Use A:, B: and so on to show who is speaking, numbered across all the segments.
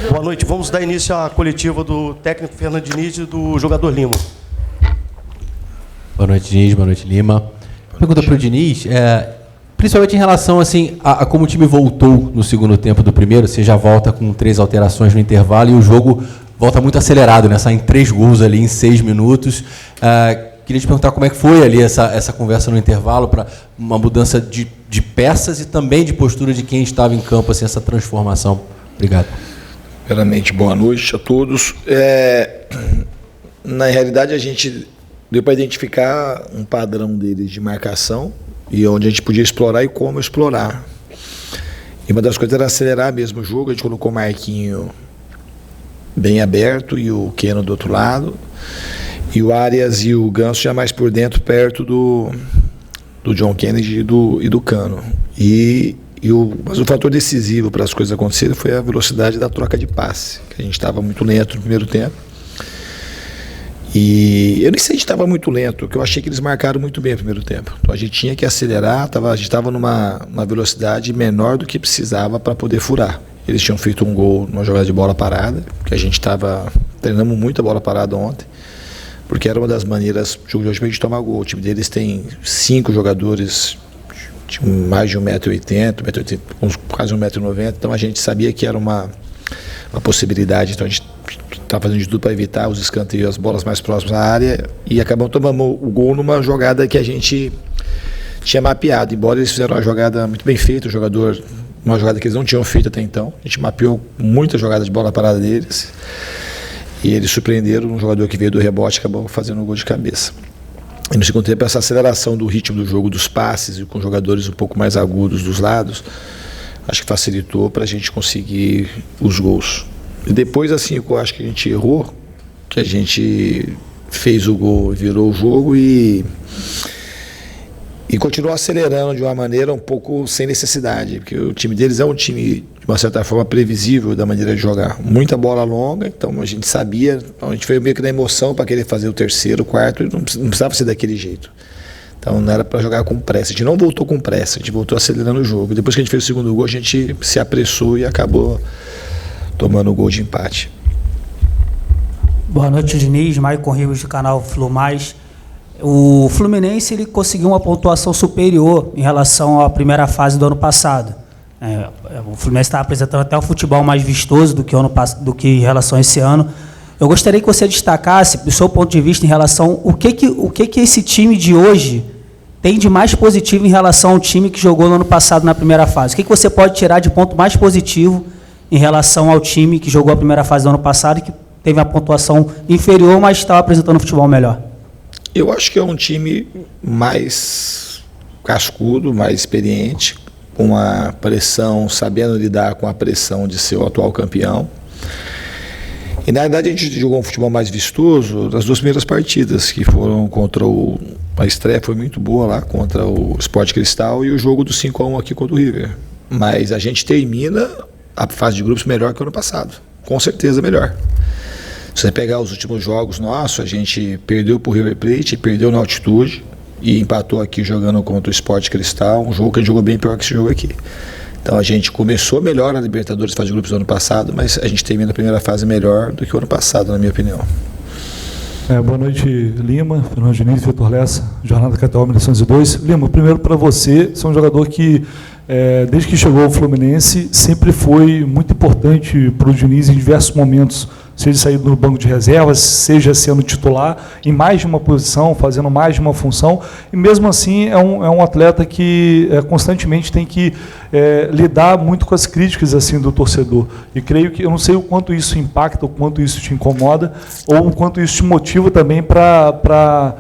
A: Boa noite. Vamos dar início à coletiva do técnico Fernando Diniz e do jogador Lima.
B: Boa noite, Diniz. Boa noite, Lima. Pergunta para o Diniz, principalmente em relação assim, a como o time voltou no segundo tempo do primeiro. Você já volta com 3 alterações no intervalo e o jogo volta muito acelerado, né? Saem 3 gols ali em 6 minutos. Queria te perguntar como é que foi ali essa conversa no intervalo para uma mudança de peças e também de postura de quem estava em campo, assim, essa transformação. Obrigado.
C: Primeiramente, boa noite a todos. Na realidade, a gente deu para identificar um padrão deles de marcação e onde a gente podia explorar e como explorar. E uma das coisas era acelerar mesmo o jogo. A gente colocou o Marquinho bem aberto e o Keno do outro lado. E o Arias e o Ganso já mais por dentro, perto do John Kennedy e do Cano. Mas o fator decisivo para as coisas acontecerem foi a velocidade da troca de passe, que a gente estava muito lento no primeiro tempo. E eu nem sei se a gente estava muito lento, porque eu achei que eles marcaram muito bem no primeiro tempo. Então a gente tinha que acelerar, a gente estava numa velocidade menor do que precisava para poder furar. Eles tinham feito um gol numa jogada de bola parada, que a gente treinamos muito a bola parada ontem, porque era uma das maneiras de hoje para a gente tomar gol. O time deles tem 5 jogadores de mais de 1,80 m, quase 1,90 m, então a gente sabia que era uma possibilidade, então a gente estava fazendo de tudo para evitar os escanteios, as bolas mais próximas à área, e acabamos tomando o gol numa jogada que a gente tinha mapeado, embora eles fizeram uma jogada muito bem feita, uma jogada que eles não tinham feito até então. A gente mapeou muitas jogadas de bola parada deles, e eles surpreenderam um jogador que veio do rebote e acabou fazendo um gol de cabeça. E no segundo tempo, essa aceleração do ritmo do jogo, dos passes, e com jogadores um pouco mais agudos dos lados, acho que facilitou para a gente conseguir os gols. E depois, assim, eu acho que a gente errou, que a gente fez o gol e virou o jogo e continuou acelerando de uma maneira um pouco sem necessidade, porque o time deles é um time, de uma certa forma, previsível da maneira de jogar. Muita bola longa, então a gente sabia, a gente foi meio que na emoção para querer fazer o terceiro, o quarto, e não precisava ser daquele jeito. Então não era para jogar com pressa. A gente não voltou com pressa, a gente voltou acelerando o jogo. Depois que a gente fez o segundo gol, a gente se apressou e acabou tomando o gol de empate.
D: Boa noite, Diniz. Maicon Ribas, do canal Flu Mais. O Fluminense ele conseguiu uma pontuação superior em relação à primeira fase do ano passado. O Fluminense está apresentando até o futebol mais vistoso do que em relação a esse ano. Eu gostaria que você destacasse, do seu ponto de vista, em relação o que esse time de hoje tem de mais positivo em relação ao time que jogou no ano passado na primeira fase. O que você pode tirar de ponto mais positivo em relação ao time que jogou a primeira fase do ano passado e que teve uma pontuação inferior, mas estava apresentando um futebol melhor?
C: Eu acho que é um time mais cascudo, mais experiente, com a pressão, sabendo lidar com a pressão de ser o atual campeão. E na verdade a gente jogou um futebol mais vistoso das 2 primeiras partidas, que foram contra a estreia foi muito boa lá, contra o Sport Cristal, e o jogo do 5-1 aqui contra o River. Mas a gente termina a fase de grupos melhor que o ano passado, com certeza melhor. Se você pegar os últimos jogos nossos, a gente perdeu para o River Plate, perdeu na altitude e empatou aqui jogando contra o Sport Cristal, um jogo que a gente jogou bem pior que esse jogo aqui. Então a gente começou melhor na Libertadores fase de grupos do ano passado, mas a gente termina a primeira fase melhor do que o ano passado, na minha opinião.
E: Boa noite, Lima, Fernando Diniz, Vitor Lessa, Jornada Capital 1902. Lima, primeiro para você, você é um jogador que, desde que chegou ao Fluminense, sempre foi muito importante para o Diniz em diversos momentos, seja saído no banco de reservas, seja sendo titular em mais de uma posição, fazendo mais de uma função, e mesmo assim é um atleta que constantemente tem que lidar muito com as críticas assim do torcedor, e creio que, eu não sei o quanto isso impacta, o quanto isso te incomoda, ou o quanto isso te motiva também para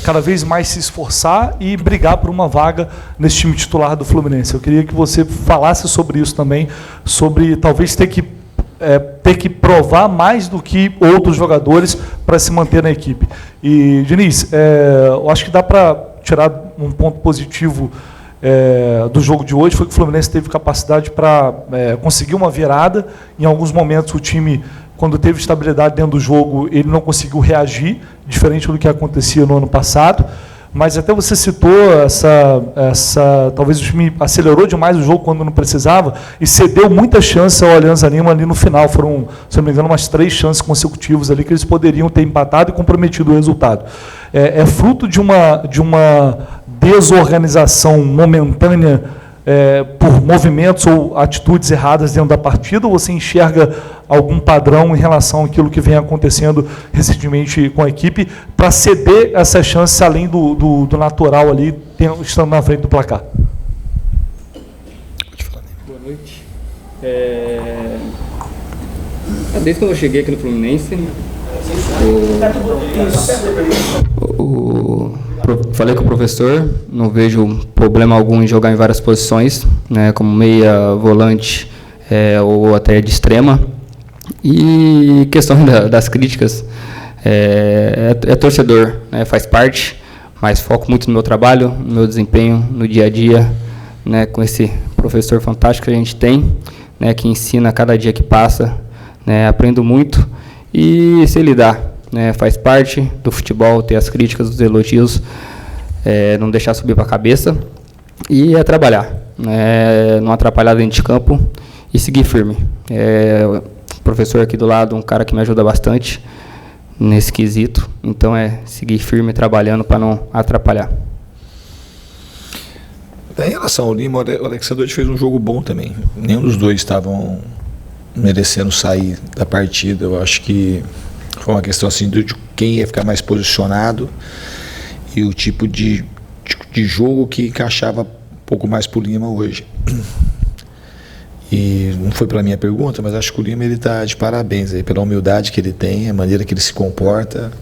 E: cada vez mais se esforçar e brigar por uma vaga nesse time titular do Fluminense. Eu queria que você falasse sobre isso também, sobre talvez ter que provar mais do que outros jogadores para se manter na equipe. E, Diniz, eu acho que dá para tirar um ponto positivo do jogo de hoje, foi que o Fluminense teve capacidade para conseguir uma virada. Em alguns momentos o time, quando teve estabilidade dentro do jogo, ele não conseguiu reagir, diferente do que acontecia no ano passado. mas até você citou talvez o time acelerou demais o jogo quando não precisava e cedeu muita chance ao Alianza Lima ali no final. Foram, se não me engano, umas 3 chances consecutivas ali que eles poderiam ter empatado e comprometido o resultado. É fruto de uma desorganização momentânea por movimentos ou atitudes erradas dentro da partida, ou você enxerga algum padrão em relação àquilo que vem acontecendo recentemente com a equipe para ceder essa chance além do natural ali, estando na frente do placar?
F: Boa noite. Desde quando eu cheguei aqui no Fluminense, falei com o professor, não vejo problema algum em jogar em várias posições, né, como meia, volante ou até de extrema. E questão das críticas, é torcedor, né, faz parte, mas foco muito no meu trabalho, no meu desempenho, no dia a dia, né, com esse professor fantástico que a gente tem, né, que ensina a cada dia que passa, né, aprendo muito e sei lidar, né, faz parte do futebol, ter as críticas, os elogios, não deixar subir para a cabeça e trabalhar, não atrapalhar dentro de campo e seguir firme. O professor aqui do lado, um cara que me ajuda bastante nesse quesito, então seguir firme trabalhando para não atrapalhar.
C: Em relação ao Lima, o Alexandre fez um jogo bom também. Nenhum dos dois estavam merecendo sair da partida. Eu acho que foi uma questão assim de quem ia ficar mais posicionado e o tipo de jogo que encaixava um pouco mais para o Lima hoje. E não foi pela minha pergunta, mas acho que o Lima está de parabéns aí, pela humildade que ele tem, a maneira que ele se comporta,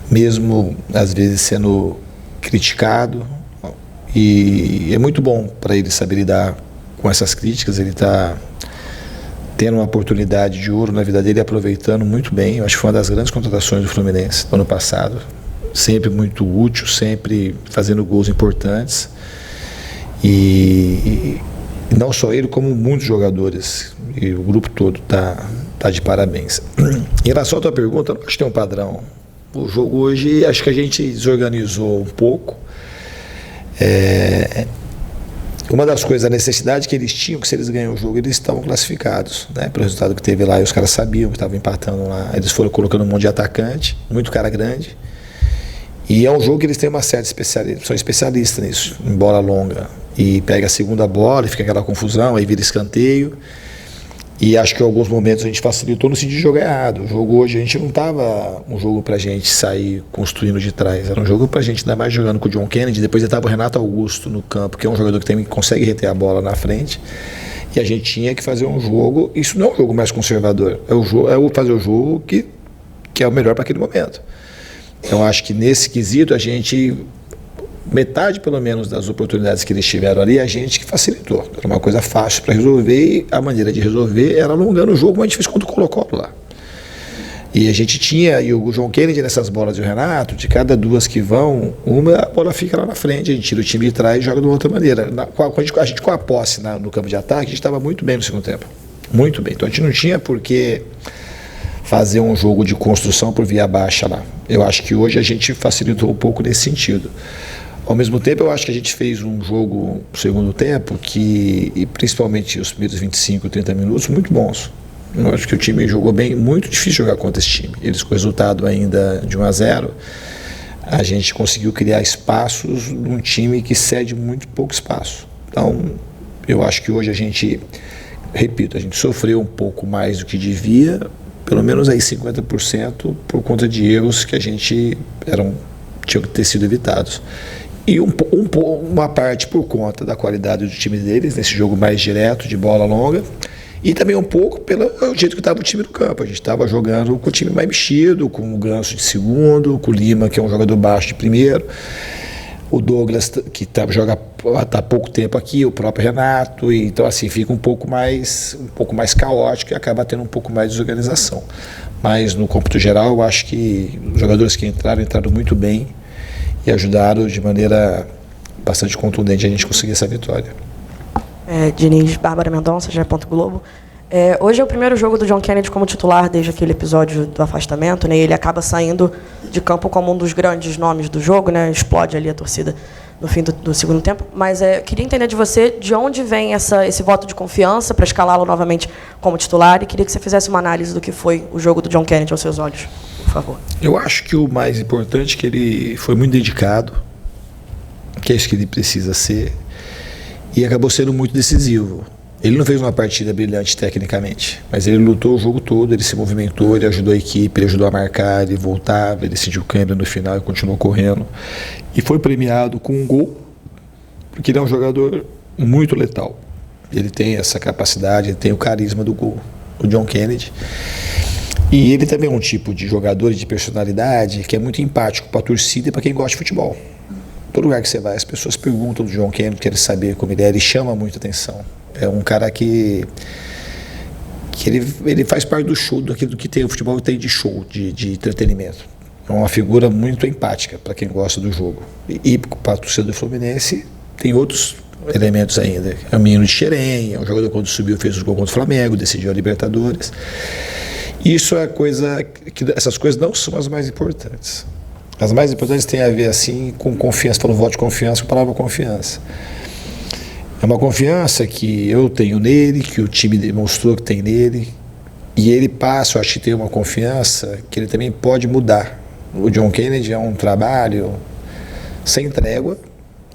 C: mesmo às vezes sendo criticado. E é muito bom para ele saber lidar com essas críticas. Ele está tendo uma oportunidade de ouro na vida dele, aproveitando muito bem. Eu acho que foi uma das grandes contratações do Fluminense do ano passado. Sempre muito útil, sempre fazendo gols importantes. E não só ele, como muitos jogadores. E o grupo todo tá de parabéns. Em relação à tua pergunta, eu acho que tem um padrão. O jogo hoje, acho que a gente desorganizou um pouco. Uma das coisas, a necessidade que eles tinham, que se eles ganham o jogo, eles estavam classificados, né? Pelo resultado que teve lá, e os caras sabiam que estavam empatando lá. Eles foram colocando um monte de atacante, muito cara grande. E é um jogo que eles têm uma certa especialidade, são especialistas nisso, em bola longa. E pega a segunda bola e fica aquela confusão, aí vira escanteio. E acho que em alguns momentos a gente facilitou no sentido de jogar errado. O jogo hoje, a gente não estava um jogo pra gente sair construindo de trás. Era um jogo pra gente, ainda mais jogando com o John Kennedy. Depois estava o Renato Augusto no campo, que é um jogador que consegue reter a bola na frente. E a gente tinha que fazer um jogo. Isso não é um jogo mais conservador. Fazer o jogo que é o melhor para aquele momento. Então acho que nesse quesito a gente, metade pelo menos das oportunidades que eles tiveram ali, a gente que facilitou. Era uma coisa fácil para resolver e a maneira de resolver era alongando o jogo, como a gente fez contra o Colo-Colo lá. E a gente tinha, e o John Kennedy nessas bolas do Renato, de cada duas que vão, uma a bola fica lá na frente, a gente tira o time de trás e joga de uma outra maneira. A gente com a posse no campo de ataque, a gente estava muito bem no segundo tempo. Muito bem. Então a gente não tinha por que fazer um jogo de construção por via baixa lá. Eu acho que hoje a gente facilitou um pouco nesse sentido. Ao mesmo tempo, eu acho que a gente fez um jogo no segundo tempo e principalmente os primeiros 25, 30 minutos, muito bons. Eu acho que o time jogou bem, muito difícil jogar contra esse time. Eles com o resultado ainda de 1-0, a gente conseguiu criar espaços num time que cede muito pouco espaço. Então, eu acho que hoje a gente, repito, a gente sofreu um pouco mais do que devia, pelo menos aí 50% por conta de erros que a gente tinham que ter sido evitados. E uma parte por conta da qualidade do time deles, nesse jogo mais direto, de bola longa, e também um pouco pelo jeito que estava o time no campo. A gente estava jogando com o time mais mexido, com o Ganso de segundo, com o Lima, que é um jogador baixo de primeiro, o Douglas, que joga há pouco tempo aqui, o próprio Renato, e então assim fica um pouco mais caótico e acaba tendo um pouco mais de desorganização. Mas no cômputo geral, eu acho que os jogadores que entraram muito bem e ajudaram de maneira bastante contundente a gente conseguir essa vitória.
G: Diniz, Bárbara Mendonça, GE. Globo. Hoje é o primeiro jogo do John Kennedy como titular desde aquele episódio do afastamento, né? Ele acaba saindo de campo como um dos grandes nomes do jogo, né? Explode ali a torcida no fim do segundo tempo. Mas queria entender de você de onde vem esse voto de confiança para escalá-lo novamente como titular, e queria que você fizesse uma análise do que foi o jogo do John Kennedy aos seus olhos, por favor.
C: Eu acho que o mais importante é que ele foi muito dedicado, que é isso que ele precisa ser, e acabou sendo muito decisivo. Ele não fez uma partida brilhante tecnicamente, mas ele lutou o jogo todo, ele se movimentou, ele ajudou a equipe, ele ajudou a marcar, ele voltava, ele decidiu câmbio no final e continuou correndo. E foi premiado com um gol, porque ele é um jogador muito letal. Ele tem essa capacidade, ele tem o carisma do gol, o John Kennedy. E ele também é um tipo de jogador de personalidade que é muito empático para a torcida e para quem gosta de futebol. Todo lugar que você vai, as pessoas perguntam do John Kennedy, querem saber como ele é, ele chama muita atenção. É um cara que ele faz parte do show, daquilo que tem o futebol tem de show, de entretenimento. É uma figura muito empática para quem gosta do jogo. E para a torcida do Fluminense tem outros elementos ainda. É um menino de Xerém, é um jogador que quando subiu fez os gols contra o Flamengo, decidiu a Libertadores. Isso é coisa que essas coisas não são as mais importantes. As mais importantes têm a ver assim com confiança, falando voto de confiança, com a palavra confiança. É uma confiança que eu tenho nele, que o time demonstrou que tem nele, e ele passa, eu acho que tem uma confiança que ele também pode mudar. O John Kennedy é um trabalho sem trégua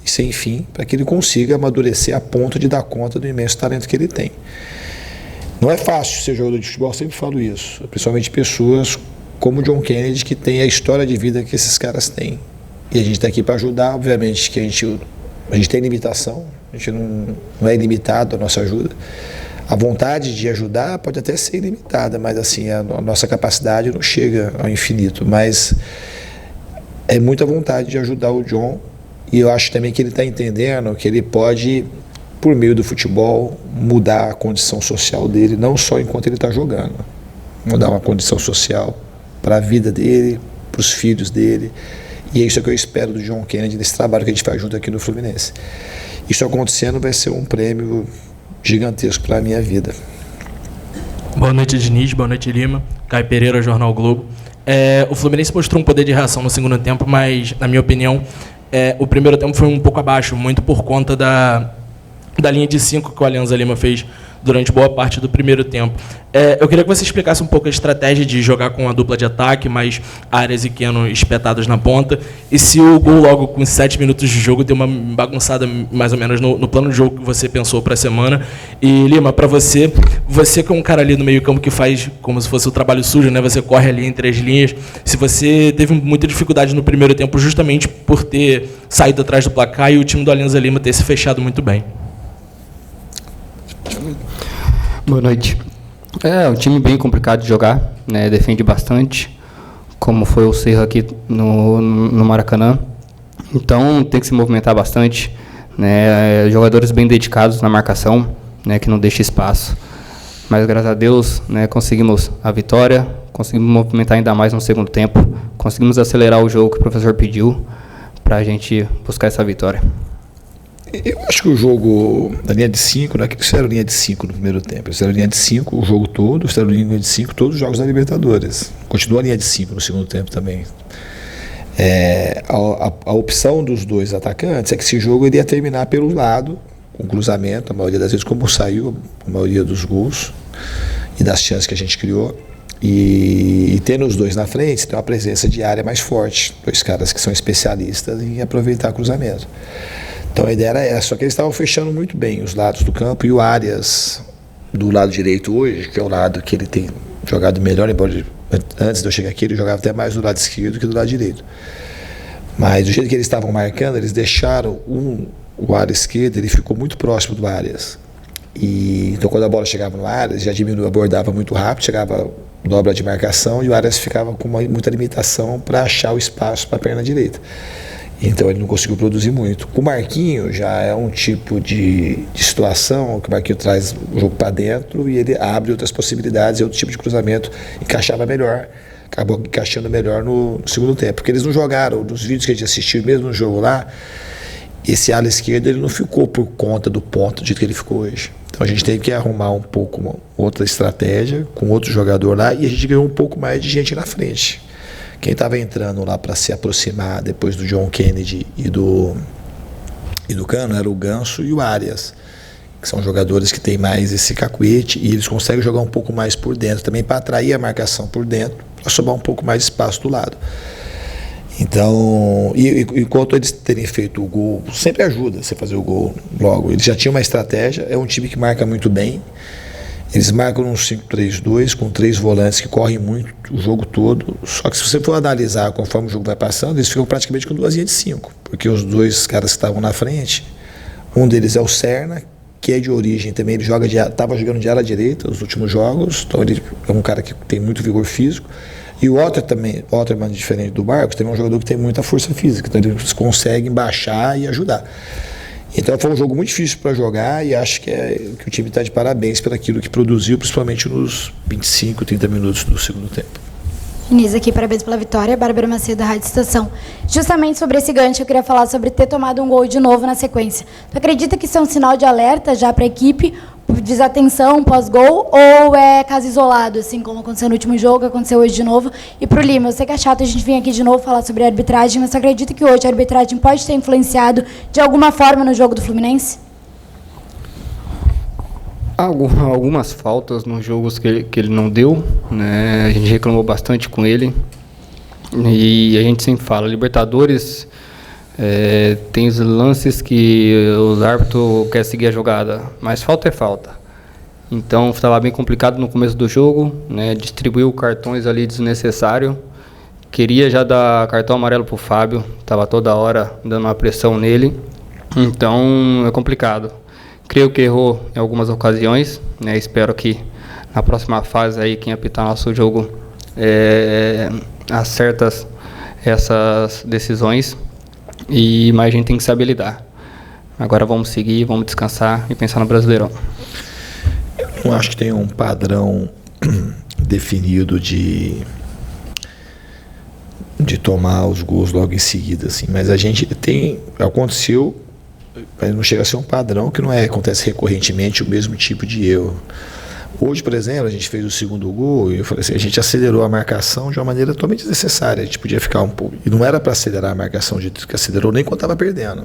C: e sem fim, para que ele consiga amadurecer a ponto de dar conta do imenso talento que ele tem. Não é fácil ser jogador de futebol, eu sempre falo isso, principalmente pessoas como o John Kennedy, que tem a história de vida que esses caras têm. E a gente está aqui para ajudar, obviamente que a gente tem limitação, a gente não é ilimitado a nossa ajuda. A vontade de ajudar pode até ser ilimitada, mas assim, a nossa capacidade não chega ao infinito. Mas é muita vontade de ajudar o John, e eu acho também que ele está entendendo que ele pode, por meio do futebol, mudar a condição social dele, não só enquanto ele está jogando. Mudar uma condição social para a vida dele, para os filhos dele. E é isso que eu espero do John Kennedy nesse trabalho que a gente faz junto aqui no Fluminense. Isso acontecendo vai ser um prêmio gigantesco para a minha vida.
H: Boa noite, Diniz. Boa noite, Lima. Caio Pereira, Jornal Globo. O Fluminense mostrou um poder de reação no segundo tempo, mas, na minha opinião, o primeiro tempo foi um pouco abaixo, muito por conta da linha de 5 que o Alianza Lima fez durante boa parte do primeiro tempo. Eu queria que você explicasse um pouco a estratégia de jogar com a dupla de ataque, mais Arias e Keno espetados na ponta, e se o gol logo com 7 minutos de jogo deu uma bagunçada mais ou menos no plano de jogo que você pensou para a semana. E, Lima, para você que é um cara ali no meio campo que faz como se fosse o trabalho sujo, né? Você corre ali entre as linhas, se você teve muita dificuldade no primeiro tempo justamente por ter saído atrás do placar e o time do Alianza Lima ter se fechado muito bem.
F: Boa noite. É um time bem complicado de jogar, né? Defende bastante, como foi o Cerro aqui no Maracanã. Então tem que se movimentar bastante, né? Jogadores bem dedicados na marcação, né? Que não deixa espaço. Mas graças a Deus, né? Conseguimos a vitória, conseguimos movimentar ainda mais no segundo tempo, conseguimos acelerar o jogo que o professor pediu para a gente buscar essa vitória.
C: Eu acho que o jogo da linha de 5, não é que eles fizeram linha de 5 no primeiro tempo, eles fizeram linha de 5 o jogo todo, eles fizeram linha de 5 todos os jogos da Libertadores. Continua a linha de 5 no segundo tempo também. A opção dos dois atacantes é que esse jogo iria terminar pelo lado, com cruzamento, a maioria das vezes, como saiu a maioria dos gols e das chances que a gente criou. E tendo os dois na frente, tem uma presença de área mais forte, dois caras que são especialistas em aproveitar cruzamento. Então a ideia era essa, só que eles estavam fechando muito bem os lados do campo, e o Arias do lado direito hoje, que é o lado que ele tem jogado melhor, embora antes de eu chegar aqui ele jogava até mais do lado esquerdo que do lado direito. Mas do jeito que eles estavam marcando, eles deixaram o Arias esquerdo, ele ficou muito próximo do Arias. Então quando a bola chegava no Arias, já diminuiu, abordava muito rápido, chegava dobra de marcação, e o Arias ficava com muita limitação para achar o espaço para a perna direita. Então ele não conseguiu produzir muito. O Marquinho já é um tipo de situação que o Marquinho traz o jogo para dentro e ele abre outras possibilidades, e outro tipo de cruzamento encaixava melhor, acabou encaixando melhor no segundo tempo, porque eles não jogaram, nos vídeos que a gente assistiu, mesmo no jogo lá, esse ala esquerdo ele não ficou por conta do ponto do jeito que ele ficou hoje. Então a gente teve que arrumar um pouco outra estratégia com outro jogador lá e a gente ganhou um pouco mais de gente na frente. Quem estava entrando lá para se aproximar depois do John Kennedy e do Cano era o Ganso e o Arias, que são jogadores que têm mais esse cacuete e eles conseguem jogar um pouco mais por dentro, também para atrair a marcação por dentro, para sobrar um pouco mais de espaço do lado. Então, enquanto eles terem feito o gol, sempre ajuda você fazer o gol logo. Eles já tinham uma estratégia, é um time que marca muito bem. Eles marcam um 5-3-2 com 3 volantes que correm muito o jogo todo. Só que se você for analisar conforme o jogo vai passando, eles ficam praticamente com 2 linhas de 5. Porque os 2 caras que estavam na frente, um deles é o Serna, que é de origem também, ele estava jogando de ala direita nos últimos jogos, então ele é um cara que tem muito vigor físico. E o Otterman, diferente do Barcos, também é um jogador que tem muita força física, então eles conseguem baixar e ajudar. Então foi um jogo muito difícil para jogar e acho que o time está de parabéns por aquilo que produziu, principalmente nos 25, 30 minutos do segundo tempo.
I: Inês aqui, parabéns pela vitória. Bárbara Macedo, da Rádio Estação. Justamente sobre esse gancho, eu queria falar sobre ter tomado um gol de novo na sequência. Tu acredita que isso é um sinal de alerta já para a equipe, desatenção pós-gol, ou é caso isolado, assim como aconteceu no último jogo, aconteceu hoje de novo? E para o Lima, eu sei que é chato a gente vir aqui de novo falar sobre a arbitragem, mas tu acredita que hoje a arbitragem pode ter influenciado de alguma forma no jogo do Fluminense?
F: Algumas faltas nos jogos que ele não deu, né? A gente reclamou bastante com ele e a gente sempre fala, Libertadores tem os lances que os árbitros querem seguir a jogada, mas falta é falta. Então estava bem complicado no começo do jogo, né? Distribuiu cartões ali desnecessário, queria já dar cartão amarelo para o Fábio, estava toda hora dando uma pressão nele, então é complicado. Creio que errou em algumas ocasiões, né? Espero que na próxima fase aí quem apitar nosso jogo acerta essas decisões, mas a gente tem que saber lidar. Agora vamos seguir, vamos descansar e pensar no Brasileirão.
C: Eu não acho que tem um padrão definido de tomar os gols logo em seguida, assim, mas a gente aconteceu. Mas não chega a ser um padrão que acontece recorrentemente o mesmo tipo de erro. Hoje, por exemplo, a gente fez o segundo gol e eu falei assim, a gente acelerou a marcação de uma maneira totalmente desnecessária. A gente podia ficar um pouco... E não era para acelerar a marcação, que acelerou nem quando estava perdendo.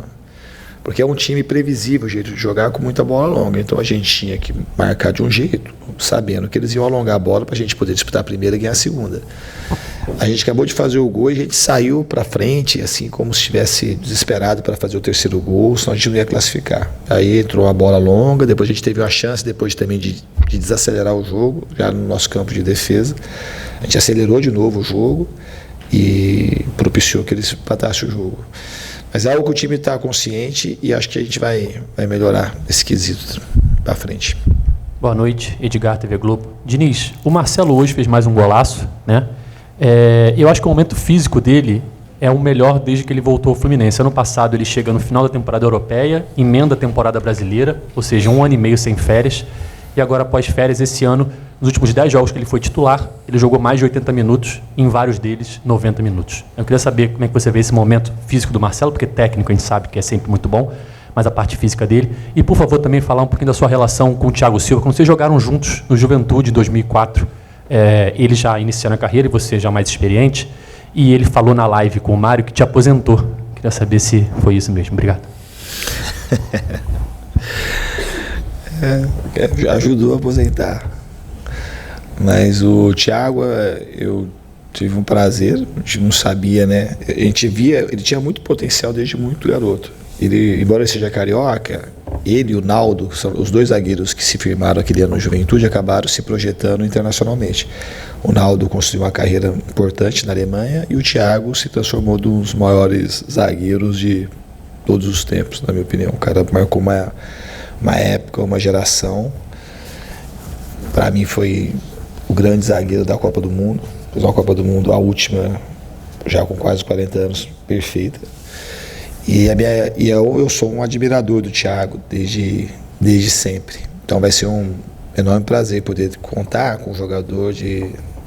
C: Porque é um time previsível, o jeito de jogar com muita bola longa. Então a gente tinha que marcar de um jeito, sabendo que eles iam alongar a bola para a gente poder disputar a primeira e ganhar a segunda. A gente acabou de fazer o gol e a gente saiu para frente, assim como se estivesse desesperado para fazer o terceiro gol, senão a gente não ia classificar. Aí entrou a bola longa, depois a gente teve uma chance depois também de desacelerar o jogo, já no nosso campo de defesa. A gente acelerou de novo o jogo e propiciou que eles empatassem o jogo. Mas é algo que o time está consciente e acho que a gente vai melhorar esse quesito para frente.
J: Boa noite, Edgar, TV Globo. Diniz, o Marcelo hoje fez mais um golaço, né? Eu acho que o momento físico dele é o melhor desde que ele voltou ao Fluminense. Ano passado ele chega no final da temporada europeia, emenda a temporada brasileira, ou seja, 1 ano e meio sem férias, e agora após férias esse ano, nos últimos 10 jogos que ele foi titular, ele jogou mais de 80 minutos, em vários deles 90 minutos. Eu queria saber como é que você vê esse momento físico do Marcelo, porque técnico a gente sabe que é sempre muito bom, mas a parte física dele. E, por favor, também falar um pouquinho da sua relação com o Thiago Silva, quando vocês jogaram juntos no Juventude em 2004, ele já iniciando a carreira e você já mais experiente, e ele falou na live com o Mário que te aposentou. Queria saber se foi isso mesmo. Obrigado.
C: Ajudou a aposentar. Mas o Thiago, eu tive um prazer, a gente não sabia, né? A gente via, ele tinha muito potencial desde muito garoto. Ele, embora ele seja carioca, ele e o Naldo, que são os 2 zagueiros que se firmaram aquele ano no Juventude, acabaram se projetando internacionalmente. O Naldo construiu uma carreira importante na Alemanha e o Thiago se transformou num dos maiores zagueiros de todos os tempos, na minha opinião. O cara marcou uma época, uma geração. Para mim foi o grande zagueiro da Copa do Mundo. Fez uma Copa do Mundo, a última, já com quase 40 anos, perfeita. E eu sou um admirador do Thiago desde sempre. Então vai ser um enorme prazer poder contar com um jogador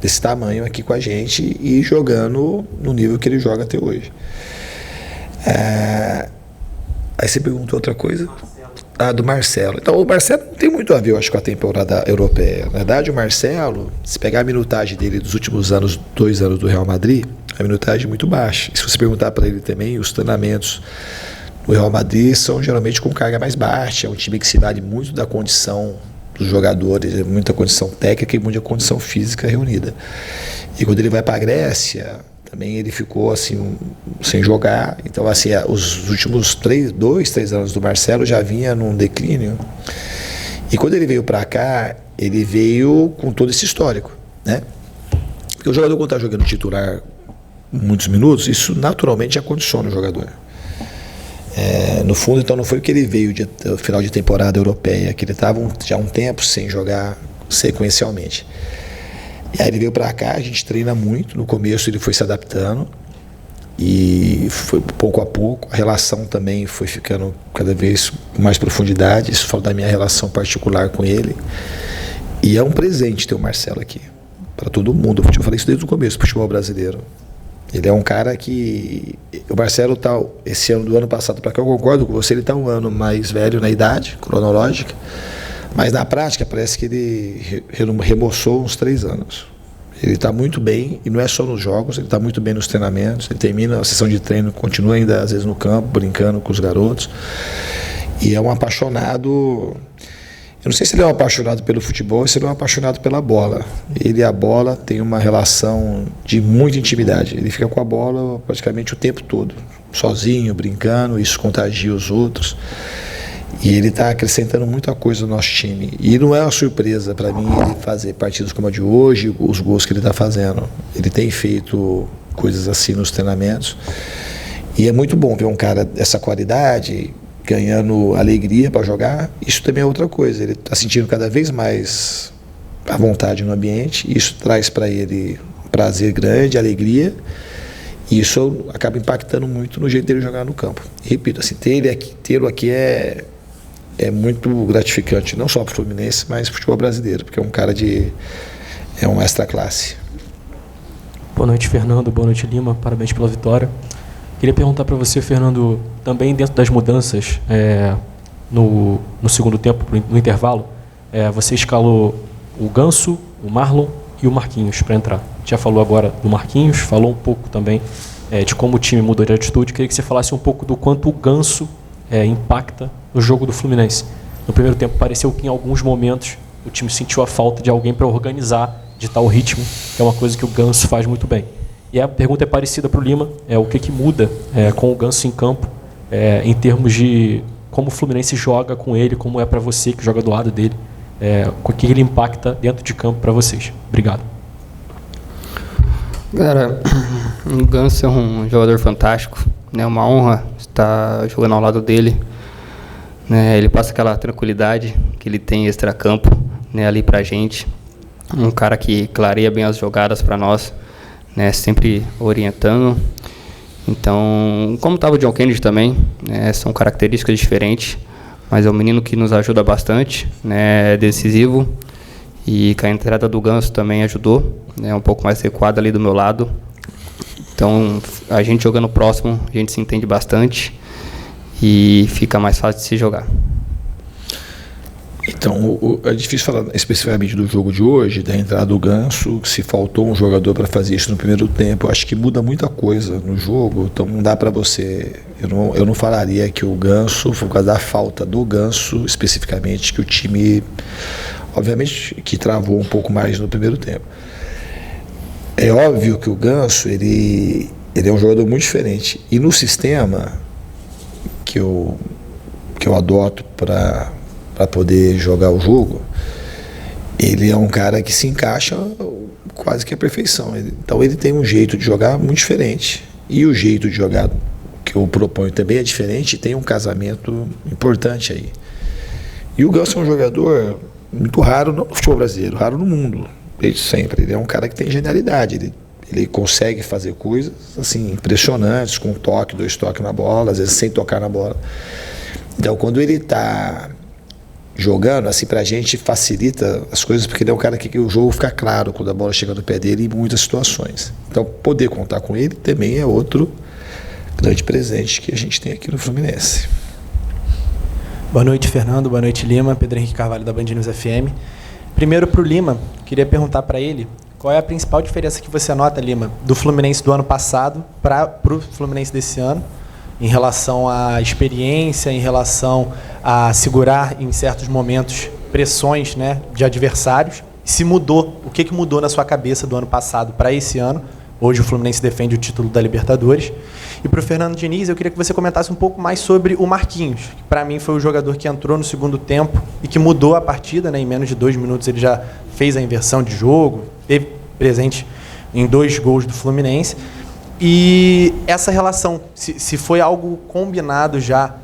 C: desse tamanho aqui com a gente e jogando no nível que ele joga até hoje. Aí você perguntou outra coisa? Do Marcelo. Então, o Marcelo não tem muito a ver, eu acho, com a temporada europeia. Na verdade, o Marcelo, se pegar a minutagem dele dos últimos anos, 2 anos do Real Madrid, a minutagem é muito baixa. E se você perguntar para ele também, os treinamentos do Real Madrid são geralmente com carga mais baixa. É um time que se vale muito da condição dos jogadores, muita condição técnica e muita condição física reunida. E quando ele vai para a Grécia, também ele ficou assim, sem jogar. Então, assim, os últimos 2, 3 anos do Marcelo já vinha num declínio. E quando ele veio para cá, ele veio com todo esse histórico, né? Porque o jogador, quando está jogando titular muitos minutos, isso naturalmente acondiciona o jogador. No fundo, então, não foi porque ele veio no final de temporada europeia, que ele estava já um tempo sem jogar sequencialmente. E aí ele veio para cá, a gente treina muito. No começo ele foi se adaptando e foi pouco a pouco. A relação também foi ficando cada vez com mais profundidade. Isso fala da minha relação particular com ele. E é um presente ter o Marcelo aqui, para todo mundo. Eu falei isso desde o começo, do futebol brasileiro. Ele é um cara que... O Marcelo está, esse ano, do ano passado para cá, eu concordo com você, ele está um ano mais velho na idade cronológica. Mas na prática parece que ele remoçou uns 3 anos. Ele está muito bem, e não é só nos jogos, ele está muito bem nos treinamentos. Ele termina a sessão de treino, continua ainda às vezes no campo, brincando com os garotos. E é um apaixonado... Eu não sei se ele é um apaixonado pelo futebol ou se ele é um apaixonado pela bola. Ele e a bola têm uma relação de muita intimidade. Ele fica com a bola praticamente o tempo todo, sozinho, brincando, isso contagia os outros. E ele está acrescentando muita coisa no nosso time. E não é uma surpresa para mim ele fazer partidas como a de hoje, os gols que ele está fazendo. Ele tem feito coisas assim nos treinamentos. E é muito bom ver um cara dessa qualidade ganhando alegria para jogar. Isso também é outra coisa. Ele está sentindo cada vez mais à vontade no ambiente. Isso traz para ele prazer grande, alegria. E isso acaba impactando muito no jeito dele jogar no campo. E, repito, assim, tê-lo aqui é muito gratificante, não só para o Fluminense, mas para o futebol brasileiro, porque é um cara é um extra classe.
J: Boa noite, Fernando. Boa noite, Lima. Parabéns pela vitória. Queria perguntar para você, Fernando, também dentro das mudanças no segundo tempo, no intervalo, você escalou o Ganso, o Marlon e o Marquinhos para entrar. Já falou agora do Marquinhos, falou um pouco também de como o time mudou de atitude. Queria que você falasse um pouco do quanto o Ganso impacta no jogo do Fluminense. No primeiro tempo, pareceu que em alguns momentos o time sentiu a falta de alguém para organizar, ditar o ritmo, que é uma coisa que o Ganso faz muito bem. E a pergunta é parecida para o Lima, o que muda com o Ganso em campo, em termos de como o Fluminense joga com ele, como é para você que joga do lado dele, o que ele impacta dentro de campo para vocês. Obrigado.
F: Cara, o Ganso é um jogador fantástico, é uma honra estar jogando ao lado dele. Ele passa aquela tranquilidade que ele tem extracampo, ali pra gente. Um cara que clareia bem as jogadas para nós, sempre orientando. Então, como estava o John Kennedy também, são características diferentes, mas é um menino que nos ajuda bastante, é decisivo. E com a entrada do Ganso também ajudou, um pouco mais recuado ali do meu lado. Então, a gente jogando próximo, a gente se entende bastante e fica mais fácil de se jogar.
C: Então, é difícil falar especificamente do jogo de hoje, da entrada do Ganso, se faltou um jogador para fazer isso no primeiro tempo. Eu acho que muda muita coisa no jogo, então não dá para você... Eu não falaria que o Ganso, foi por causa da falta do Ganso, especificamente, que o time, obviamente, que travou um pouco mais no primeiro tempo. É óbvio que o Ganso, ele é um jogador muito diferente. E no sistema que eu adoto para poder jogar o jogo, ele é um cara que se encaixa quase que à perfeição. Então ele tem um jeito de jogar muito diferente. E o jeito de jogar que eu proponho também é diferente, e tem um casamento importante aí. E o Ganso é um jogador muito raro, não no futebol brasileiro, raro no mundo, desde sempre. Ele é um cara que tem genialidade, ele consegue fazer coisas assim impressionantes, com um toque, 2 toques na bola, às vezes sem tocar na bola. Então quando ele está jogando, assim, pra gente facilita as coisas, porque ele é um cara que o jogo fica claro quando a bola chega no pé dele em muitas situações. Então poder contar com ele também é outro grande presente que a gente tem aqui no Fluminense.
K: Boa noite, Fernando. Boa noite, Lima. Pedro Henrique Carvalho, da Band News FM. Primeiro, para o Lima, queria perguntar para ele qual é a principal diferença que você nota, Lima, do Fluminense do ano passado para o Fluminense desse ano, em relação à experiência, em relação a segurar em certos momentos pressões, né, de adversários. Se mudou, o que mudou na sua cabeça do ano passado para esse ano? Hoje o Fluminense defende o título da Libertadores. E para o Fernando Diniz, eu queria que você comentasse um pouco mais sobre o Marquinhos, que para mim foi o jogador que entrou no segundo tempo e que mudou a partida, né? Em menos de 2 minutos ele já fez a inversão de jogo, teve presente em 2 gols do Fluminense. E essa relação, se foi algo combinado já,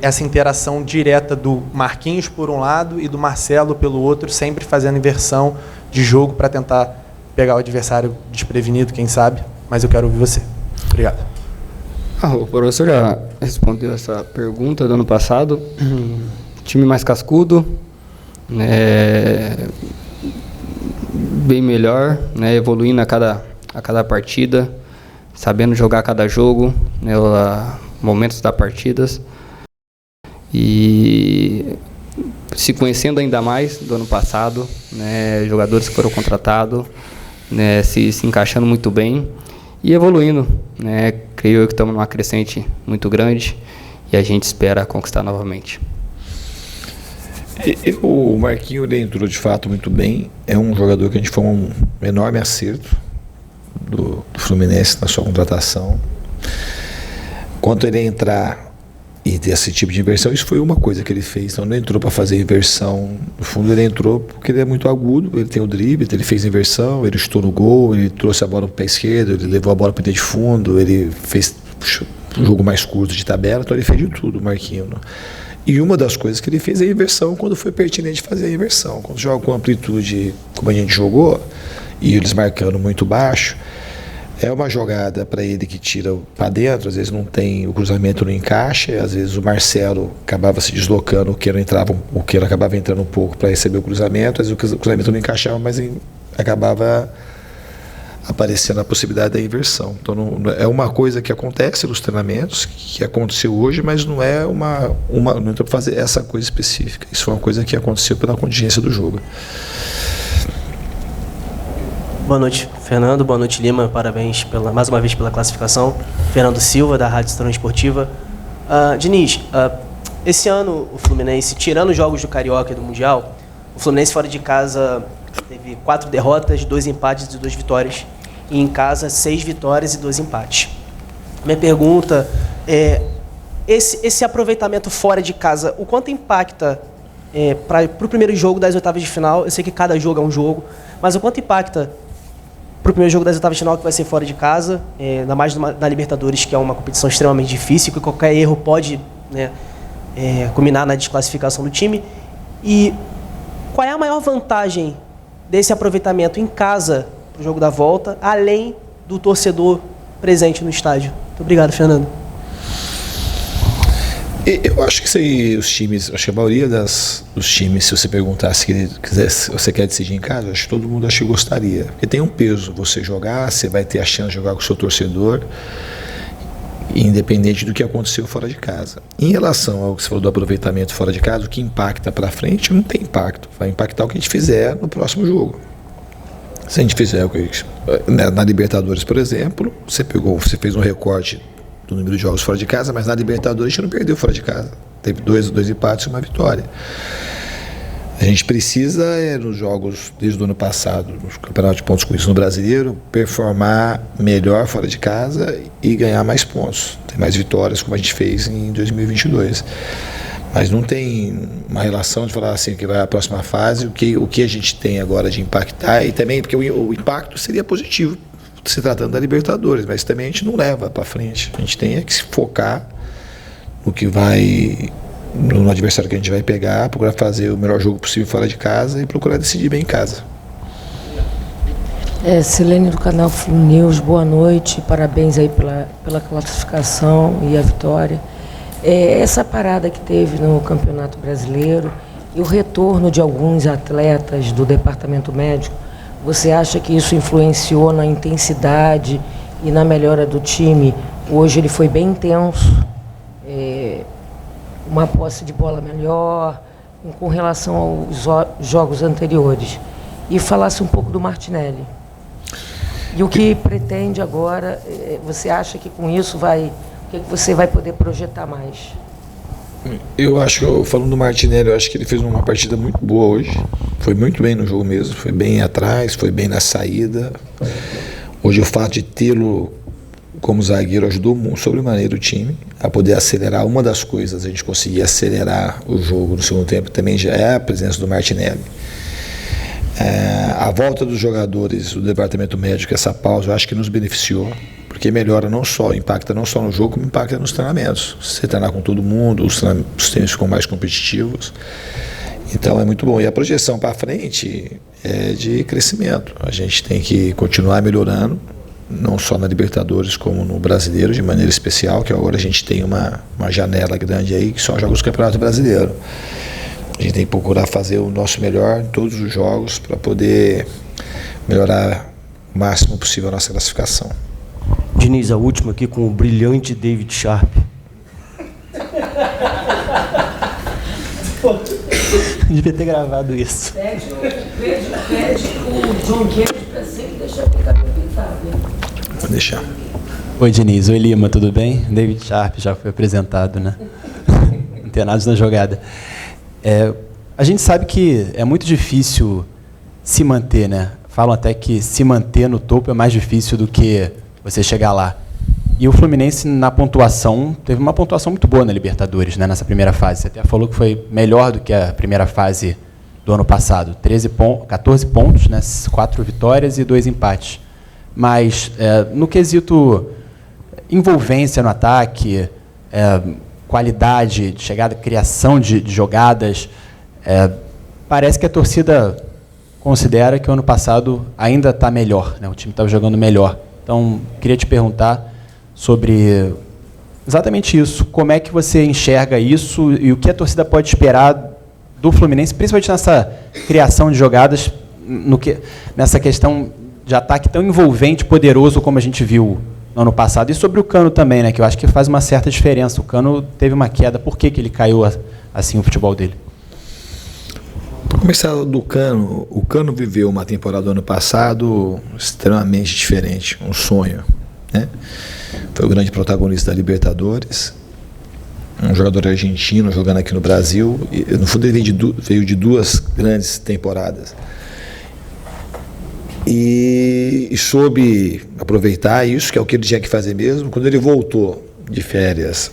K: essa interação direta do Marquinhos por um lado e do Marcelo pelo outro, sempre fazendo inversão de jogo para tentar pegar o adversário desprevenido, quem sabe, mas eu quero ouvir você. Obrigado.
F: O professor já respondeu essa pergunta do ano passado. Time mais cascudo, né, bem melhor, né, evoluindo a cada partida, sabendo jogar cada jogo, né, momentos das partidas, e se conhecendo ainda mais do ano passado, né, jogadores que foram contratados, né, se encaixando muito bem e evoluindo, né, creio eu que estamos numa crescente muito grande e a gente espera conquistar novamente.
C: O Marquinhos, ele entrou de fato muito bem, é um jogador que a gente foi um enorme acerto do Fluminense na sua contratação. Quanto ele entrar e ter esse tipo de inversão, isso foi uma coisa que ele fez. Então, não entrou para fazer inversão. No fundo, ele entrou porque ele é muito agudo, ele tem o drible, ele fez inversão, ele chutou no gol, ele trouxe a bola para o pé esquerdo, ele levou a bola para o pé de fundo, ele fez um jogo mais curto de tabela, então ele fez de tudo, o Marquinhos. Né? E uma das coisas que ele fez é a inversão quando foi pertinente fazer a inversão. Quando joga com amplitude, como a gente jogou, e eles marcando muito baixo, é uma jogada para ele que tira para dentro, às vezes não tem, o cruzamento não encaixa, às vezes o Marcelo acabava se deslocando, o Queiro acabava entrando um pouco para receber o cruzamento, às vezes o cruzamento não encaixava, mas acabava aparecendo a possibilidade da inversão. Então é uma coisa que acontece nos treinamentos, que aconteceu hoje, mas não é não entrou para fazer essa coisa específica. Isso foi uma coisa que aconteceu pela contingência do jogo.
L: Boa noite, Fernando. Boa noite, Lima. Parabéns mais uma vez pela classificação. Fernando Silva, da Rádio Estrela Esportiva. Diniz, esse ano o Fluminense, tirando os jogos do Carioca e do Mundial, o Fluminense fora de casa teve 4 derrotas, 2 empates e 2 vitórias. E em casa, 6 vitórias e 2 empates. Minha pergunta é, esse aproveitamento fora de casa, o quanto impacta para o primeiro jogo das oitavas de final? Eu sei que cada jogo é um jogo, mas o quanto impacta para o primeiro jogo das oitavas de final, que vai ser fora de casa, ainda mais na Libertadores, que é uma competição extremamente difícil, que qualquer erro pode, né, culminar na desclassificação do time. E qual é a maior vantagem desse aproveitamento em casa para o jogo da volta, além do torcedor presente no estádio? Muito obrigado, Fernando.
C: Eu acho que os times, acho que a maioria dos times, se você perguntar se você quer decidir em casa, acho que todo mundo acho que gostaria. Porque tem um peso você jogar, você vai ter a chance de jogar com o seu torcedor, independente do que aconteceu fora de casa. Em relação ao que você falou do aproveitamento fora de casa, o que impacta para frente não tem impacto. Vai impactar o que a gente fizer no próximo jogo. Se a gente fizer na Libertadores, por exemplo, você fez um recorte do número de jogos fora de casa, mas na Libertadores a gente não perdeu fora de casa. Teve dois empates e uma vitória. A gente precisa, nos jogos desde o ano passado, no Campeonato de Pontos Corridos no Brasileiro, performar melhor fora de casa e ganhar mais pontos. Ter mais vitórias, como a gente fez em 2022. Mas não tem uma relação de falar assim, que vai à próxima fase, o que a gente tem agora de impactar, e também porque o impacto seria positivo, se tratando da Libertadores, mas também a gente não leva para frente. A gente tem que se focar no que vai, no adversário que a gente vai pegar, procurar fazer o melhor jogo possível fora de casa e procurar decidir bem em casa.
M: Silene do canal Flu News, boa noite, parabéns aí pela classificação e a vitória. Essa parada que teve no Campeonato Brasileiro e o retorno de alguns atletas do departamento médico, você acha que isso influenciou na intensidade e na melhora do time? Hoje ele foi bem intenso. uma posse de bola melhor, com relação aos jogos anteriores. E falasse um pouco do Martinelli. E o que pretende agora, você acha que com isso o que você vai poder projetar mais?
C: Eu acho que, falando do Martinelli, eu acho que ele fez uma partida muito boa hoje. Foi muito bem no jogo mesmo, foi bem atrás, foi bem na saída. Hoje o fato de tê-lo como zagueiro ajudou sobremaneira o time a poder acelerar. Uma das coisas, a gente conseguir acelerar o jogo no segundo tempo, também já é a presença do Martinelli. A volta dos jogadores do departamento médico, essa pausa, eu acho que nos beneficiou, porque melhora impacta não só no jogo, como impacta nos treinamentos. Você treinar com todo mundo, os treinos ficam mais competitivos, então é muito bom. E a projeção para frente é de crescimento. A gente tem que continuar melhorando, não só na Libertadores, como no Brasileiro, de maneira especial, que agora a gente tem uma janela grande aí, que só joga os Campeonatos Brasileiros. A gente tem que procurar fazer o nosso melhor em todos os jogos para poder melhorar o máximo possível a nossa classificação.
A: Diniz, a última aqui com o brilhante David Sharp.
K: Devia ter gravado isso.
M: Pede o John Kennedy para sempre deixar o cabelo pintado.
C: Vou deixar.
K: Oi, Diniz. Oi, Lima. Tudo bem? David Sharp já foi apresentado, né? Antenados na jogada. A gente sabe que é muito difícil se manter, né? Falam até que se manter no topo é mais difícil do que você chegar lá. E o Fluminense, na pontuação, teve uma pontuação muito boa na Libertadores, né, nessa primeira fase. Você até falou que foi melhor do que a primeira fase do ano passado. 14 pontos, né, 4 vitórias e 2 empates. Mas, no quesito envolvência no ataque, qualidade de chegada, criação de jogadas, parece que a torcida considera que o ano passado ainda está melhor, né, o time estava jogando melhor. Então, queria te perguntar sobre exatamente isso. Como é que você enxerga isso e o que a torcida pode esperar do Fluminense, principalmente nessa criação de jogadas, nessa questão de ataque tão envolvente, poderoso como a gente viu no ano passado. E sobre o Cano também, né, que eu acho que faz uma certa diferença. O Cano teve uma queda. Por que ele caiu assim o futebol dele?
C: Para começar do Cano, o Cano viveu uma temporada do ano passado extremamente diferente, um sonho, né? Foi o grande protagonista da Libertadores, um jogador argentino jogando aqui no Brasil, e no fundo ele veio de 2 grandes temporadas e soube aproveitar isso, que é o que ele tinha que fazer mesmo. Quando ele voltou de férias,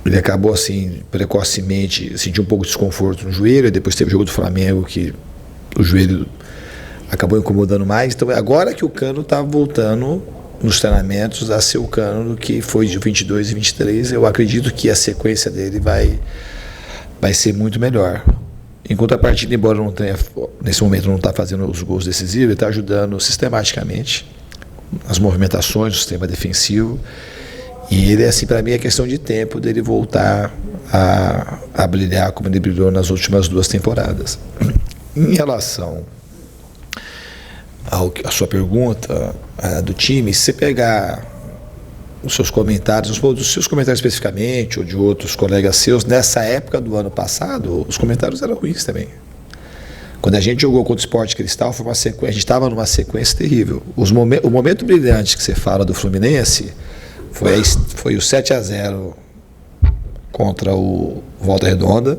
C: ele acabou assim, precocemente, sentiu um pouco de desconforto no joelho, e depois teve o jogo do Flamengo, que o joelho acabou incomodando mais. Então agora que o Cano está voltando nos treinamentos a ser o Cano que foi de 22 e 23, eu acredito que a sequência dele vai ser muito melhor. Em contrapartida, embora não tenha, nesse momento não está fazendo os gols decisivos, ele está ajudando sistematicamente as movimentações do sistema defensivo. E ele, assim, para mim, é questão de tempo dele voltar a brilhar como ele brilhou nas últimas 2 temporadas. Em relação à sua pergunta do time, se você pegar os seus comentários, os seus comentários especificamente, ou de outros colegas seus, nessa época do ano passado, os comentários eram ruins também. Quando a gente jogou contra o Sport Cristal, foi uma sequência, a gente estava numa sequência terrível. O momento brilhante que você fala do Fluminense foi o 7-0 contra o Volta Redonda,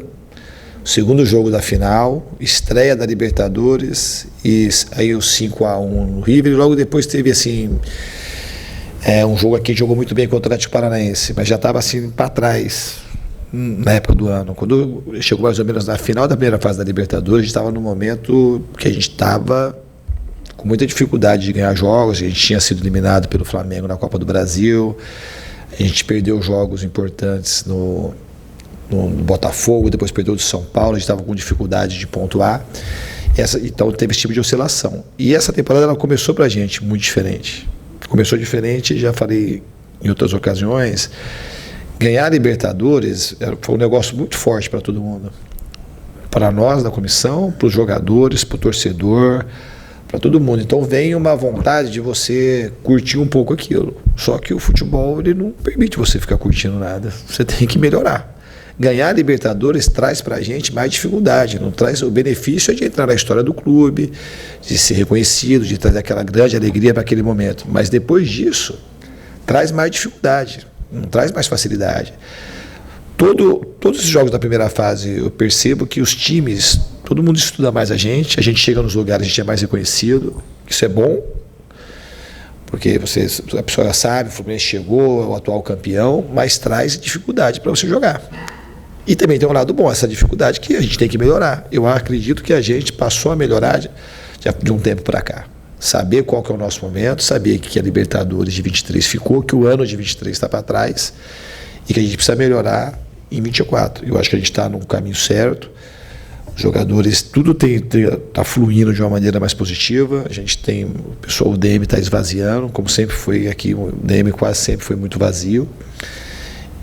C: o segundo jogo da final, estreia da Libertadores, e aí o 5-1 no River, e logo depois teve assim, um jogo aqui que jogou muito bem contra o Atlético Paranaense, mas já estava assim para trás na época do ano. Quando chegou mais ou menos na final da primeira fase da Libertadores, a gente estava no momento que a gente estava com muita dificuldade de ganhar jogos. A gente tinha sido eliminado pelo Flamengo na Copa do Brasil, a gente perdeu jogos importantes no Botafogo, depois perdeu do São Paulo, a gente estava com dificuldade de pontuar. Então teve esse tipo de oscilação. E essa temporada ela começou para a gente muito diferente. Começou diferente, já falei em outras ocasiões, ganhar a Libertadores foi um negócio muito forte para todo mundo. Para nós da comissão, para os jogadores, para o torcedor, para todo mundo. Então vem uma vontade de você curtir um pouco aquilo. Só que o futebol ele não permite você ficar curtindo nada. Você tem que melhorar. Ganhar a Libertadores traz para a gente mais dificuldade, não traz o benefício de entrar na história do clube, de ser reconhecido, de trazer aquela grande alegria para aquele momento. Mas depois disso, traz mais dificuldade, não traz mais facilidade. Todos esses jogos da primeira fase, eu percebo que os times, todo mundo estuda mais a gente chega nos lugares, a gente é mais reconhecido, isso é bom, porque a pessoa já sabe, o Fluminense chegou, é o atual campeão, mas traz dificuldade para você jogar. E também tem um lado bom, essa dificuldade que a gente tem que melhorar. Eu acredito que a gente passou a melhorar de um tempo para cá. Saber qual que é o nosso momento, saber que a Libertadores de 23 ficou, que o ano de 23 está para trás e que a gente precisa melhorar em 24. Eu acho que a gente está no caminho certo. Os jogadores, tudo está fluindo de uma maneira mais positiva. A gente tem, o pessoal, o DM está esvaziando, como sempre foi aqui, o DM quase sempre foi muito vazio.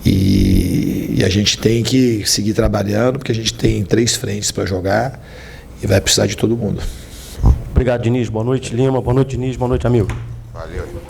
C: E a gente tem que seguir trabalhando, porque a gente tem 3 frentes para jogar e vai precisar de todo mundo.
A: Obrigado, Diniz. Boa noite, Lima. Boa noite, Diniz. Boa noite, amigo.
N: Valeu.